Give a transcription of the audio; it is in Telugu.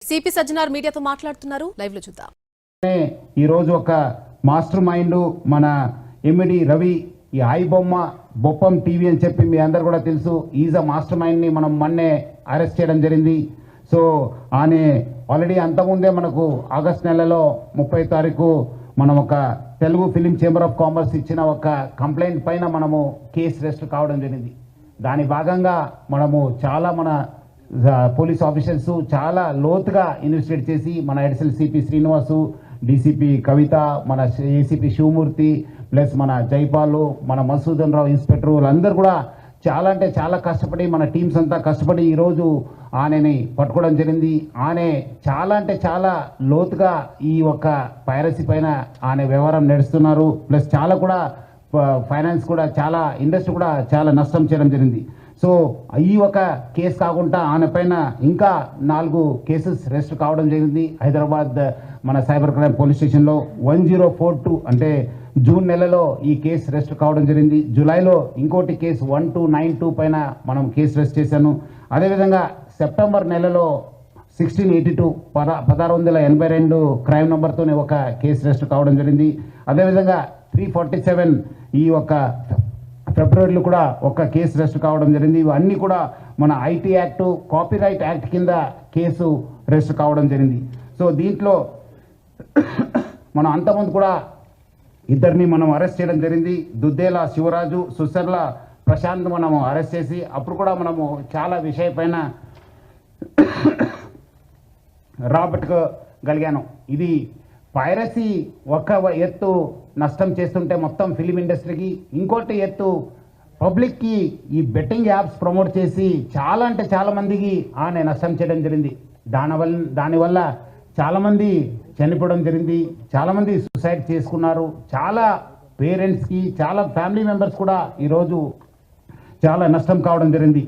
సిపి సజ్జనార్ మీడియాతో మాట్లాడుతున్నారు, లైవ్ లో చూద్దాం. ఈ రోజు ఒక మాస్టర్ మైండ్ మన ఎమ్మిడి రవి, ఈ ఐ బొమ్మ బొప్పం టీవీ అని చెప్పి మీ అందరు కూడా తెలుసు. ఈజ్ అ మాస్టర్ మైండ్ ని మనం మొన్నే అరెస్ట్ చేయడం జరిగింది. సో ఆయన ఆల్రెడీ అంతకుముందే మనకు ఆగస్ట్ నెలలో 30 తారీఖు మనం ఒక Telugu film chamber of commerce ఇచ్చిన ఒక కంప్లైంట్ పైన మనము కేసు రిజిస్టర్ కావడం జరిగింది. దాని భాగంగా మనము చాలా మన పోలీస్ ఆఫీసర్స్ చాలా లోతుగా ఇన్వెస్టిగేట్ చేసి మన అడిషనల్ సిపి శ్రీనివాసు, డీసీపీ కవిత, మన ఏసీపీ శివమూర్తి ప్లస్ మన జైపాలు, మన మసూదన్ రావు ఇన్స్పెక్టర్ వాళ్ళందరూ కూడా చాలా అంటే చాలా కష్టపడి మన టీమ్స్ అంతా కష్టపడి ఈరోజు ఆయనని పట్టుకోవడం జరిగింది. ఆయన చాలా అంటే చాలా లోతుగా ఈ ఒక్క పైరసీ పైన ఆయన వ్యవహారం నడుస్తున్నారు. ప్లస్ చాలా కూడా ఫైనాన్స్ కూడా చాలా ఇండస్ట్రీ కూడా చాలా నష్టం చేయడం జరిగింది. సో ఈ ఒక కేసు కాకుండా ఆయన పైన ఇంకా 4 కేసెస్ రిజిస్టర్ కావడం జరిగింది. హైదరాబాద్ మన సైబర్ క్రైమ్ పోలీస్ స్టేషన్లో 1042 అంటే జూన్ నెలలో ఈ కేసు రిజిస్టర్ కావడం జరిగింది. జూలైలో ఇంకోటి కేసు 1292 పైన మనం కేసు రిజిస్టర్ చేశాను. అదేవిధంగా సెప్టెంబర్ నెలలో 1682 1682 క్రైమ్ నెంబర్తోనే ఒక కేసు రిజిస్టర్ కావడం జరిగింది. అదేవిధంగా 347 ఈ ఒక ఫిబ్రవరిలో కూడా ఒక కేసు రిజిస్టర్ కావడం జరిగింది. ఇవన్నీ కూడా మన ఐటీ యాక్ట్, కాపీరైట్ యాక్ట్ కింద కేసు రిజిస్టర్ కావడం జరిగింది. సో దీంట్లో మనం అంతకుముందు కూడా ఇద్దరిని మనం అరెస్ట్ చేయడం జరిగింది. దుద్దేల శివరాజు, సుసర్ల ప్రశాంత్ మనము అరెస్ట్ చేసి అప్పుడు కూడా మనము చాలా విషయం పైన రాబట్టుకోగలిగాను. ఇది పైరసీ ఒక ఎత్తు నష్టం చేస్తుంటే మొత్తం ఫిలిం ఇండస్ట్రీకి, ఇంకోటి ఎత్తు పబ్లిక్కి ఈ బెట్టింగ్ యాప్స్ ప్రమోట్ చేసి చాలా అంటే చాలా మందికి ఆయన నష్టం చేయడం జరిగింది. దానివల్ల చాలామంది చనిపోవడం జరిగింది, చాలామంది సూసైడ్ చేసుకున్నారు. చాలా పేరెంట్స్కి, చాలా ఫ్యామిలీ మెంబర్స్ కూడా ఈరోజు చాలా నష్టం కావడం జరిగింది.